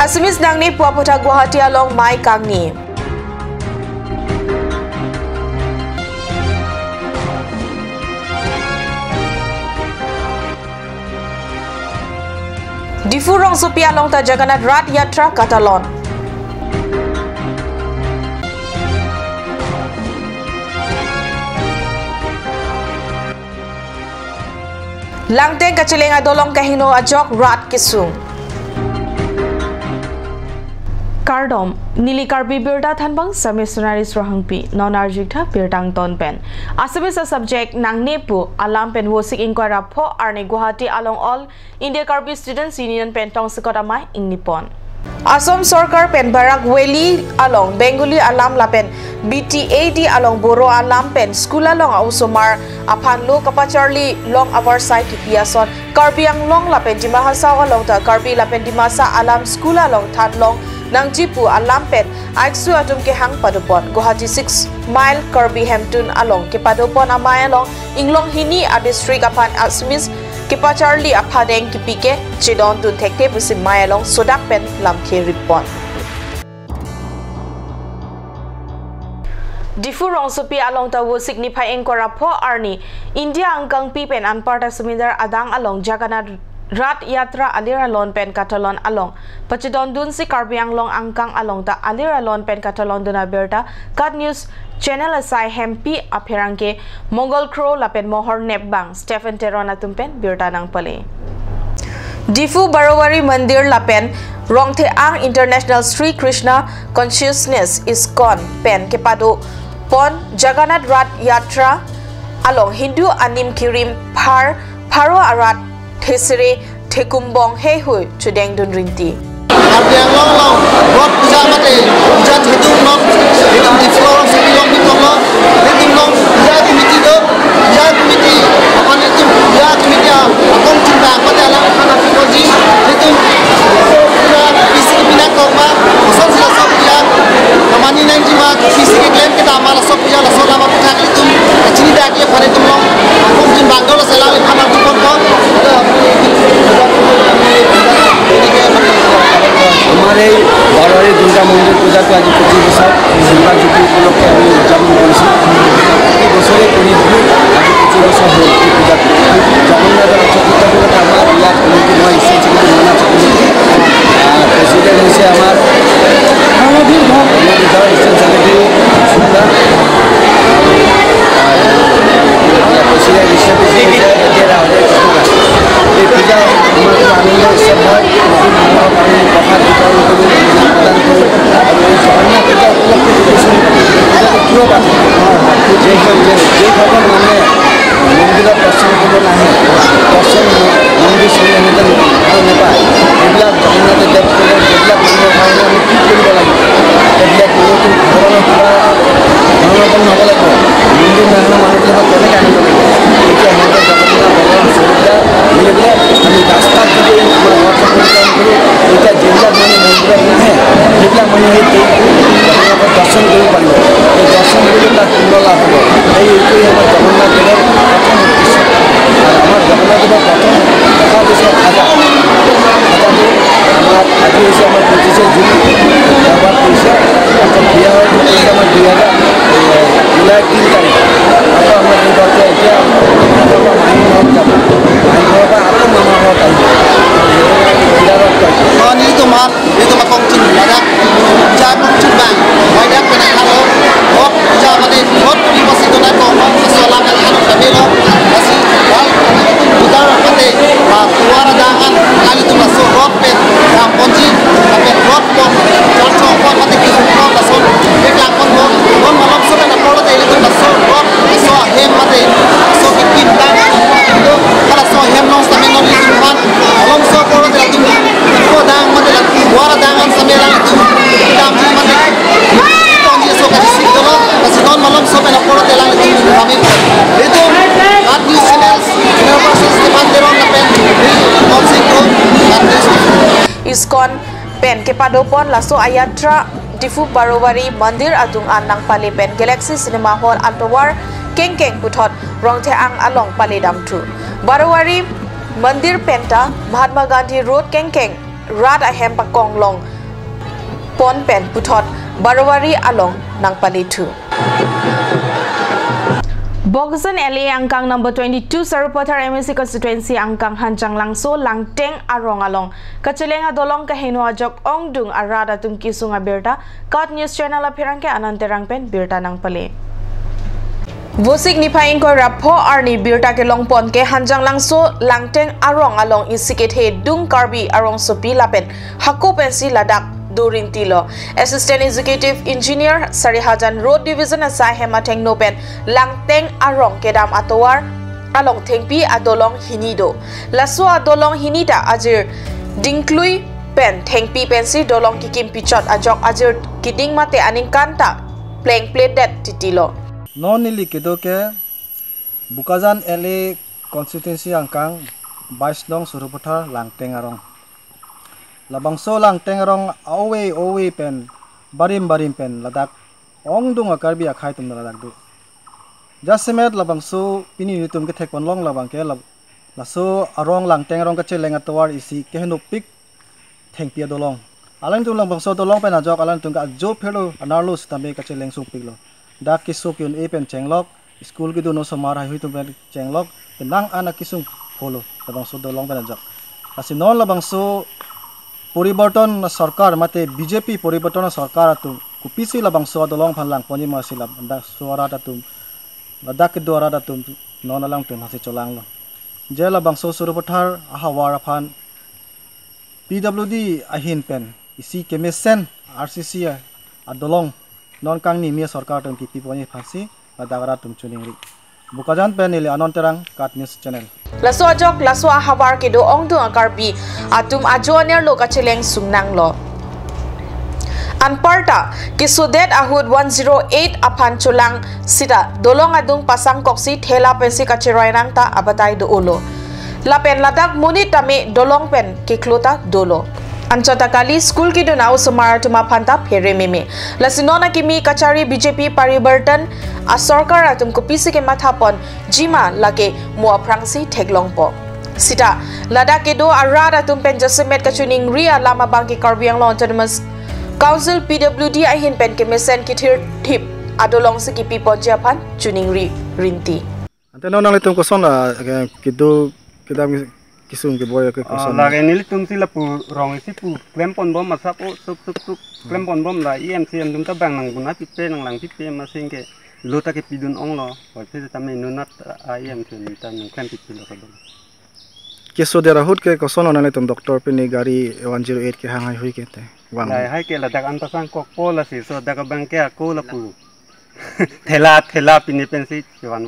Assamese nangni puapotha Guwahati along Mai Kangni. Difurong Sophia along ta Jagannath Rath Yatra Katalon. Langteng kaciling adolong kahino ajok Rath Kisung. Kardom Nili Karbi Birda Thanbang Samissionaries Rohangpi non-arjikta Birtang Ton Pen. Assamese subject Nang Nepu Alam Pen Wosik Inquira Po Arne Guwahati along all India Karbi Students Union Pen Tong Sekotamai Ing Nippon. Assam Sarkar Pen Barak Weli along Bengali Alam Lapen BTAD along Boro Alam Pen School along Ausomar Apan Lo Kapacharli Long Our Side Piason Karbi ang Long Lapen Dimahasa along ta Karbi Lapen Dimasa Alam School along Tadlong Nang Jipu Alam Pen Aiksu Atum ke Hang Padopon Guwahati 6 Mile Kirby Hampton along ke Padopon Amay along Inglong Hini a district apan Assamese Kipacharli apadeng kipike Chidon dun thekte pusi Mai along Sodak Pen Lamke Ripon. Difurong Sophia along ta Wosik ni Pai Engkora Po Arni India angkang pipen anparta sumidar adang along Jagannath Rath Yatra Aliralon Pen Katalon along Pachidon dun si Karbiang long angkang along ta Aliralon Pen Katalon duna berta Cut News Channel asai Hempi apherangke Mongol Crow lapen mohor nepbang Stephen Terona tumpen berta nang pale. Difu Barawari Mandir lapen Rongthe ang International Sri Krishna Consciousness ISKCON Pen Kepado Pon Jagannath Rath Yatra along Hindu Anim Kirim Pharo Arat Thesere Thekumbong Hehui Chudeng Dun Rinti. Karbiang long rot puja mate puja thedung long thedung di floor sepi long di long thedung long puja committee apan itu puja committee akong cinta mate ala kana pikoji thedung puja fisik bina korma osol sila sok puja kamani nang jima fisik claim kita amala sok puja la sola ma puja itu chini da ke phare tum long akong jin bagol sala le khana tu kon हमारे बारवारी दुर्गा मंदिर पूजा को आज 25 बছর दुर्गा जयंती उपलक्षे আমি উদযাপন করেছি এই বছরে করিবি আজ 25 বছর হল এই পূজা জগন্নাথের চতুর্থ পূজাটা আমার ইয়াত কমিটি নয় ইসে থেকে মানা কমিটি প্রেসিডেন্ট হইছে আমার আমাদের ইসে সেক্রেটারি সুন্দর প্রেসিডেন্ট হিসেবে এরা আমাদের এই পূজা আমার আনন্দ উৎসব হয় কথা বিতরণ করি প্রদান করি এবং এই জগন্নাথ পূজা উপলক্ষে কিয় পাতে যেভাবে মানে মন্দিৰত দৰ্শন কৰিব নাহে দৰ্শন মন্দিৰ চন্দিৰ ভাল নাপায় এইবিলাক জগন্নাথে দেৱ কৰিব যিবিলাক মানুহৰ কাৰণে আমি কি কৰিব লাগিব এইবিলাক নতুন ধৰণৰ কিবা ধৰণৰ হ'ব লাগিব মন্দিৰ নাহনৰ মানুহবিলাকক কেনেকৈ আনিব লাগিব এতিয়া সিহঁতৰ জগন্নাথ ভগৱান সুবিধা মিলিলে আমি ৰাস্তাত যদি আমাৰ ঘৰ পৰিচালনা কৰোঁ এতিয়া যিবিলাক মানুহ মন্দিৰত নাহে সেইবিলাক মানুহে জগন্নাথক দৰ্শন কৰিব পাৰিব এই দৰ্শন কৰিলে তাত পুণ্য লাভ হ'ব এইটোৱেই আমাৰ জগন্নাথ দেৱৰ প্ৰথম উদ্দেশ্য আমাৰ জগন্নাথ দেৱৰ প্ৰথম দেখা হৈছে খাজা খাজাটো আমাৰ আজি হৈছে আমাৰ 25 জুন দেওবাৰ কৰিছে বিয়া হৈছে আমাৰ 2000 জুলাই 3 তাৰিখ আকৌ আমাৰ এই বাৰতে এতিয়া মাহী ঘৰত যাব মাহী ঘৰৰ পৰা আকৌ মামাৰ ঘৰত আহিব itu mah kongcin ada jangan kongcin bang banyak penakalo hot jangan ada hot di masih tu nak kongkong sesolah kan harus kami lo masih bal kita mati keluar jangan kali tu masuk hot pen yang kongcin tapi hot pun cocok pun mati kisah masuk deklang pun malam sudah nak kalau tadi tu masuk hot masuk hem mati masuk kikin bang itu kalau masuk hem nong sampai nong itu kan malam sudah kalau tadi tu dang mati Wara dangan sambil itu dalam mati tongji so kasi sigolo kasi non malam so pena poro telang itu kami itu at news channels universal Stefan Deron na pen konsikro ISKCON pen kepadopon laso ayatra Difu Barawari Mandir atung anang pali pen Galaxy Cinema Hall Antowar kengkeng puthot rongthe ang along pali damtu Barawari Mandir penta Mahatma Gandhi Road kengkeng Rath ahem pakong long pon pen puthot Barawari along nang palitu. Bogzan LA angkang number 22 Sarupathar MSC constituency angkang Hanjang Langso Langteng Arong along Kachelenga dolong kahino ajok ongdung arada tumki sunga birta Kat News Channel apirangke ananterang pen birta nang pale. Vosik nipaing ko rapho arni birta ke longpon ke Hanjang Langso Langteng Arong along isiket he dung karbi arong sopi lapen hako pensi ladak Durin Tilo. Assistant Executive Engineer Sarihajan Road Division asai hema Tengnopen Langteng Arong kedam atowar along Tengpi adolong hinido. Laso adolong hinida ajir dingklui pen Tengpi pensi dolong kikim pichot ajok ajir kiding mate aning kanta playing play that titilo. Non nili kedoke Bukazan LA constituency angkang 22 nong Surupathar Langteng Arong. Labangso Langteng Arong awe pen barim pen ladak ongdung akarbi akhai tum ladak du. Jasemet labangso pini nitum ke thekon long labang ke laso Arong Langteng Arong kache lenga tawar isi ke henuk pik thengpia dolong. Alang tum labangso dolong pen ajok alang tum ka jo phelo anarlo stambe kache leng suk piklo. Dak kisuk yun e pen chenglok school ki duno somar hai tum pen chenglok penang ana kisung pholo labangso dolong pen ajok. Asi non labangso পরিবর্তন সরকার মাতে BJP পরিবর্তন সরকার আতুম কুপিসি লাবাংসো দলং ফানলাং পনি মাসিলা দা সোরা দাতুম দাক দোরা দাতুম ননালাং তুম হাসি চলাংলো যে লাবাংসো সুরুপাথার আহাওয়ার ফান PWD আহিন PAN EC কেমেসেন RCC আদলং non kangni মিয়া সরকার তুম কি পিপনি ফাসি দাগরা তুম চুনিংরি Bukajan penili anonterang Kat News Channel. Laso ajok laso ahabar kedo ongdung akarbi atum ajoaner lo kacheleng sungnang lo. Anparta kisudet ahud 108 apan chulang sida dolong adung pasang koksi thela pensi kacheroinang ta abatai do ulo. Lapen ladak munit tame dolong pen kiklota dolo. Anchota kali school ki dunau sumar tuma phanta phere meme lasinona kimi kachari BJP paribartan a sarkar atum kopisi ke mathapon jima lage mua prangsi theglongpo sita lada kedo arada tum pen jasemet kachuning ria lama bangki karbiang lo autonomous council PWD ahin pen ke mesen kithir thip adolong se kipi ponjapan chuning ri rinti anteno nang litum koson kidu kidam kisung ke boy ke koson lage nili tum sila pu rong isi pu klempon bom masap o sup klempon bom la IMC andum ta bang nang guna pipe nang lang pipe masing ke lota ke pidun ong lo wate tame nunat IMC nita nang klem pipe lo kadon keso dera hut ke koson nang litum doktor pini gari 108 ke hangai hui kete wang lai hai ke la dak antasang kok pola si so dak bang ke ko la pu thela pini pensi wan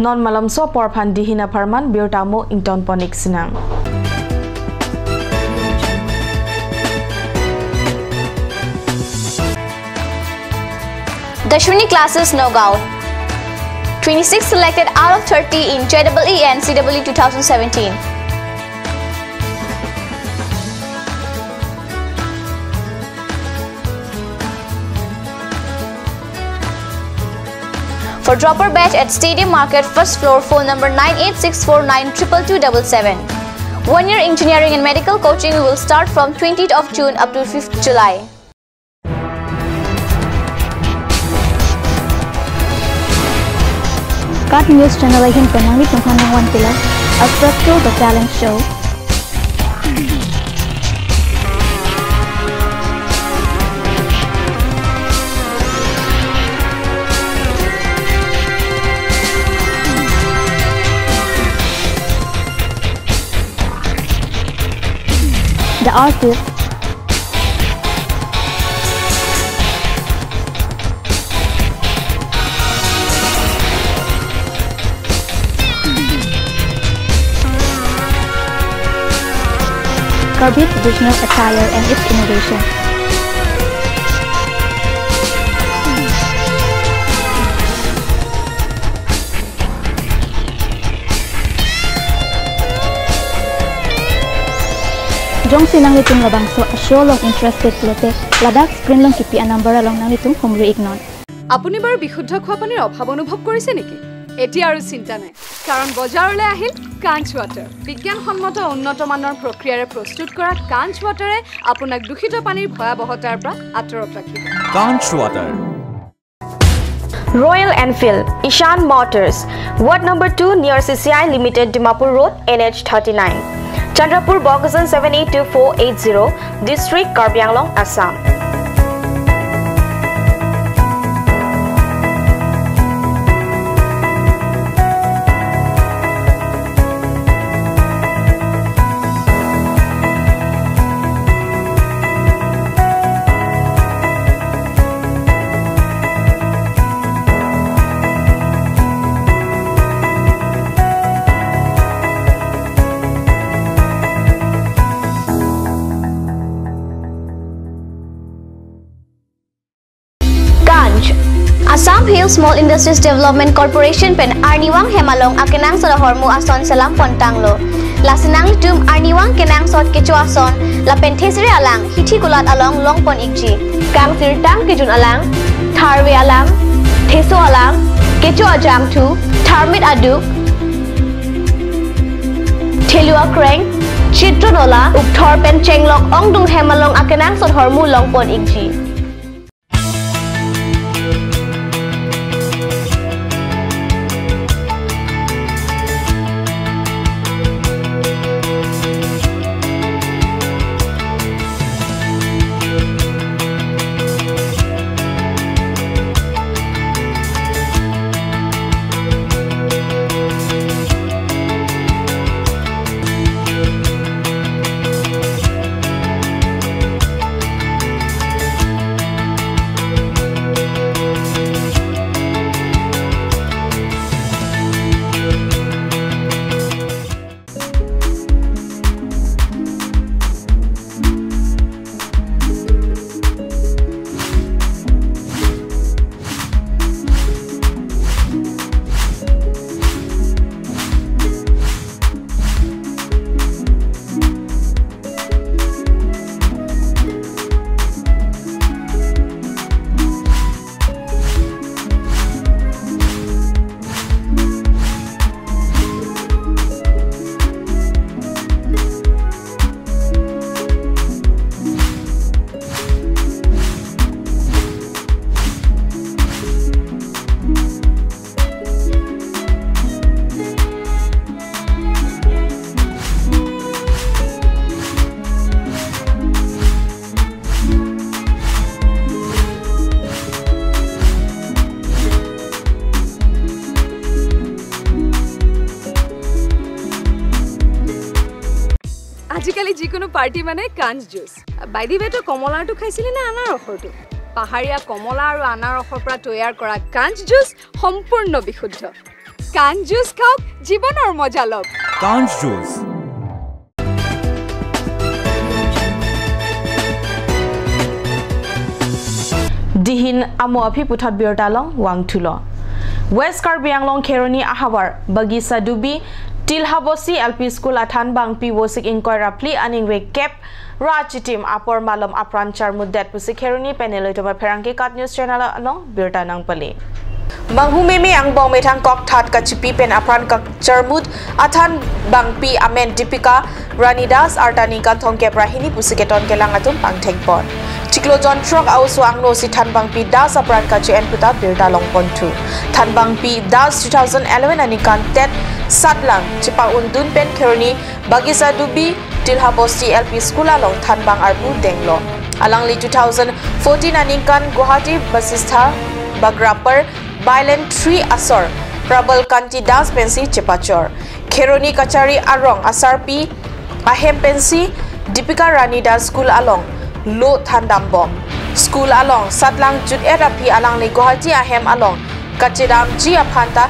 Non malam so porphan dihina farman biotamo ington ponik sinang. Dashwini classes Nogao. 26 selected out of 30 in JEE and CEE 2017. For dropper batch at Stadium Market, first floor, phone number 9864922277. 1 year engineering and medical coaching will start from 20th of June up to 5th July. Kat News Channel ahin penangni tunghanang wan kila Attracto the Talent Show. The artist Garbage traditional attire and its innovation. jong sinang litung labang so show long interested lote Ladakh screen long kipi number long nang litung homru ignon আপুনি বাৰু বিশুদ্ধ খোৱা পানীৰ অভাৱ অনুভৱ কৰিছে নেকি এতিয়া আৰু চিন্তা নাই কাৰণ বজাৰলৈ আহিল কাঞ্চ ৱাটাৰ বিজ্ঞানসন্মত উন্নত মানৰ প্ৰক্ৰিয়াৰে প্ৰস্তুত কৰা কাঞ্চ ৱাটাৰে আপোনাক দূষিত পানীৰ ভয়াবহতাৰ পৰা আঁতৰত ৰাখিব কাঞ্চ water Royal Enfield, Ishan Motors, Ward number 2 near CCI Limited, Dimapur Road, NH 39. Chandrapur, Bogazan 782480, District, Karbi Anglong, Assam. Assam Hill Small Industries Development Corporation pen Arniwang Hemalong akenang sa hormu ason selam pontanglo. Lasinang litum Arniwang kenang sot kecu ason la penthesri alang hithi kulat along long pon ikji. Kang sirtang kijun alang, tharwe alang, theso alang, kecu ajam tu, tharmit aduk, thelua kreng, chitronola, ukthor pen chenglok ongdung Hemalong akenang sot hormu long pon ikji. আজিকালি যিকোনো party মানে কাঞ্চ juice বাইদি বেটো কমলাটো খাইছিলি না আনাৰ ৰসটো পাহাৰীয়া কমলা আৰু আনাৰ ৰসৰ পৰা তৈয়াৰ কৰা কাঞ্চ জুচ সম্পূৰ্ণ বিশুদ্ধ কাঞ্চ জুচ খাওক জীৱনৰ মজা লওক কাঞ্চ juice Dihin amo api putat biortalong wang tulo. West Karbi Anglong Keroni Ahawar Bagisa Dubi Tilhabosi LP School Athan Bang Pi Wosik Inquire Rapli Aningwe Kep Rachitim Apor Malam Apranchar Mudet Pusi Keroni Penelo to my Peranki Cut News Channel along Birtanang Pali. Manghumimi ang bong metang kok that kachipi pen apran kak charmud athan bangpi amen dipika ranidas artani kan thongke prahini pusiketon kelang atum pangthengpon chiklo jontrok ausu angno si than bangpi das apran kachi en puta birda longpontu than bangpi das 2011 ani kan tet satlang chipa undun pen keroni bagisa dubi tilhabosti LP school along than bang arbu denglo alangli 2014 ani kan Guwahati basistha bagrapper Violent 3 Asor, Prabal Kanti Das Pensi Chepachor, Keroni Kachari Arong Asarpi, Ahem Pensi, Dipika Rani Das School Along, Lo Thandambom, School Along, Satlang Jud Erapi Alang Le Guwahati Ahem Along, Kachidam Ji Aphanta,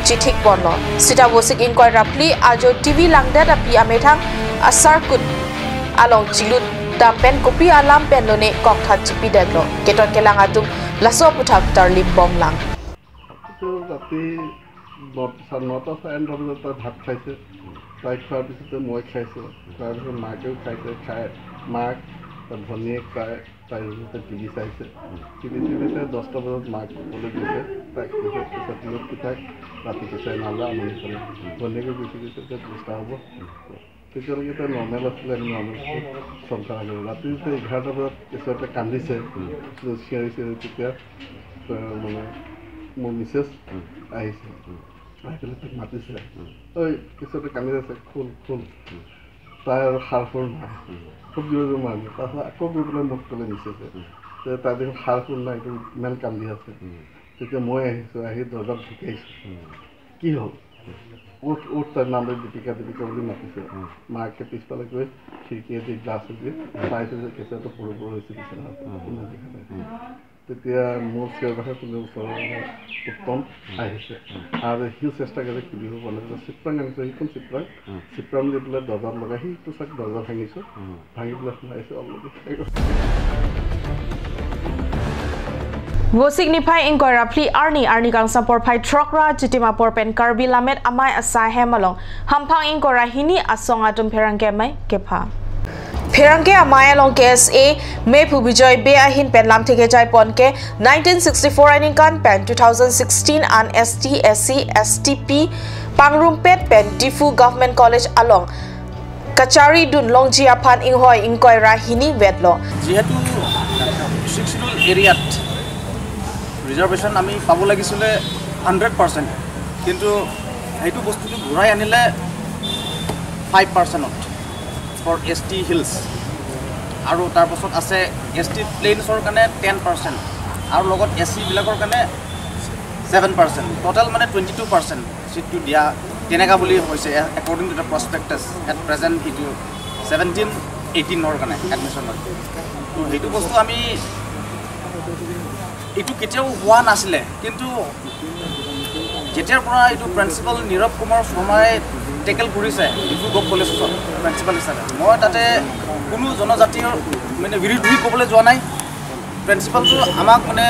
Chitik Bonlo, Sita Wosik Inquire Rapli, Ajo TV Langda Rapi Ametang, Asar Kut Along Chilut, Dampen Kopi Alam Penlone Kokthat Chipi Dedlo, Keton Kelang Atum, Laso Putak Tarlim Bom Lang. ৰাতি 9টা 9:30 বজাত ভাত খাইছে তাই খোৱাৰ পিছতে মই খাইছোঁ খোৱাৰ পিছত মাকেও খাইছে খাই মাক ভনীয়েক তাই টিভি চাইছে টিভিতে 10টা বজাত মাক ক'বলৈ গৈছে তাইক কৈছে পিছত মোক পিতাক ৰাতি পিছাই নালা আমনি কৰে ভনীয়েকে গুচি গৈছে যে 10টা হ'ব তেতিয়ালৈকে তাই নৰ্মেল আছিলে আমি নৰ্মেল চম্ভাৰ আহিলোঁ ৰাতি যেতিয়া 11টা বজাত পিছতে কান্দিছে চিঞৰিছে তেতিয়া মানে মোৰ মিছেছ আহিছে আহি পেলাই তাক মাতিছে ঐ পিছতে কান্দি আছে খোল তাই আৰু সাৰ সুৰ নাই খুব জোৰ মাৰিলে তাৰপিছত আকৌ গৈ পেলাই মোক ক'লে মিছেছে যে তাই দেখোন সাৰ সুৰ নাই ইমান কান্দি আছে তেতিয়া মই আহিছোঁ আহি দৰ্জাত ঢুকাইছোঁ কি হ'ল উঠ তাইৰ নাম লৈ দীপিকা বুলি মাতিছে মাকে পিছফালে গৈ খিৰিকীয়েদি গ্লাছ দি চাইছে যে কেঁচাটো সৰু হৈছে বিচনাত তেতিয়া মোৰ চিঞৰ বাখৰ কোনো ওচৰৰ উত্তম আহিছে আৰু সিও চেষ্টা কৰি খুলিব পালে চিপ্ৰাং আনিছে সেইখন চিপ্ৰাং দি পেলাই দৰ্জাত লগাই সেইটো চাক দৰ্জা ভাঙিছোঁ ভাঙি পেলাই সোমাইছোঁ already Wosik nipai ingkoi rapli arni kang sampor pai trokra jitima porpen karbi lamet amai asa hemalong hampang ingkoi rahini asong atum perangke mai kepa Perangke amai along KSA Mepu Bijoy Be ahin pen lam theke jai ponke 1964 aning kan pen 2016 an ST SC STP pangrumpet pen Difu Government College along Kachari dun longji apan inghoi ingkoi rahini wedlo Jihetu sectional area reservation আমি পাব লাগিছিলে 100% কিন্তু এইটো বস্তুটো ঘূৰাই আনিলে 5% for ST hills আৰু তাৰ পাছত আছে ST plains ৰ কাৰণে 10% আৰু লগত SC বিলাকৰ কাৰণে 7% টোটাল মানে 22% সিটটো দিয়া তেনেকা বুলি হৈছে according to the prospectus at present ইটো 17-18 ৰ কাৰণে এডমিশন তো এইটো বস্তু আমি ইটো কেতিয়াও হোৱা নাছিলে কিন্তু যেতিয়াৰ পৰা ইটো প্ৰিন্সিপাল নীৰৱ কুমাৰ শৰ্মাই টেকেল কৰিছে ডিব্ৰুগড় কলেজত প্ৰিন্সিপাল হিচাপে মই তাতে কোনো জনজাতীয় মানে বিৰোধী ক'বলৈ যোৱা নাই প্ৰিন্সিপালটো আমাক মানে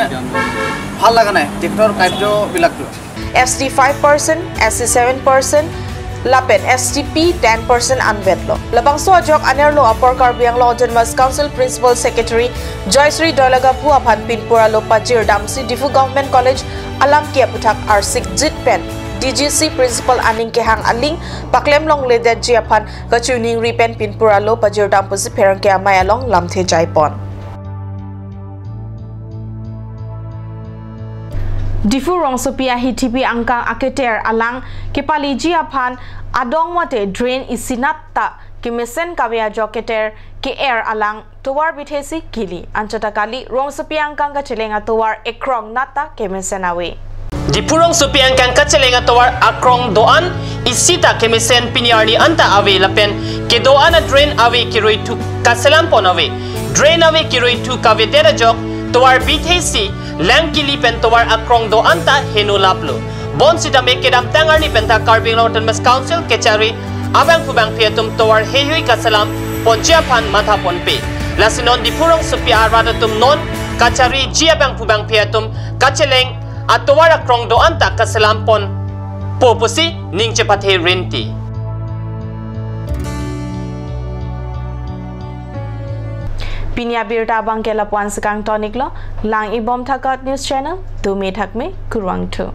ভাল লগা নাই তেখেতৰ কাৰ্যবিলাকটো ST 5% SC 7% Lapen STP 10% unvedlo. Labangso ajok anerlo upper Karbianglo Autonomous Council Principal Secretary Joysri Dolaga Puapan Pinpura Lo Pajir Damsi Difu Government College Alam Kia Putak R6 Jitpen DGC Principal Aning Kehang Aling Paklem Long Ledet Jiapan Kachuning Ripen Pinpura Lo Pajir Dampusi Perangke Amay Along Lamthe Jaipon. Difu Rongsopia Hitipi Angkang Aketer Alang Kipali Jiapan Adong Mate Drain Isinata Kimesen Kavia Joketer KR Alang Towar Bithesi Kili Anchatakali Rongsopia Angkang Kachelenga Towar Ekrong Nata Kimesen Away Dipurong Sopi Angkang Kachelenga Towar Akrong Doan Isita Kimesen Piniarni Anta Away Lapen Kedoan a Drain Away Kiroi to Kaselampon Away Drain Away Kiroi to Kavedera Jok Towar Bithesi Langkili Pentowar Akrong do anta Henu Laplo. Bon sita mekedam tangarni penta Carbing Autonomous Council Kechari Abang Pubang Piatum Towar Hehui Kasalam Ponjiapan Mata Ponpe. Lasinon di Purong Supi Aradatum Non Kachari Jiabang Pubang Piatum Kacheleng Atowar Akrong do anta Kasalam Pon Popusi Ningchepathe Renti. Pinya birta bangkela puan sekang tonik lo lang ibom thakat news channel tu me thakme kurwang tu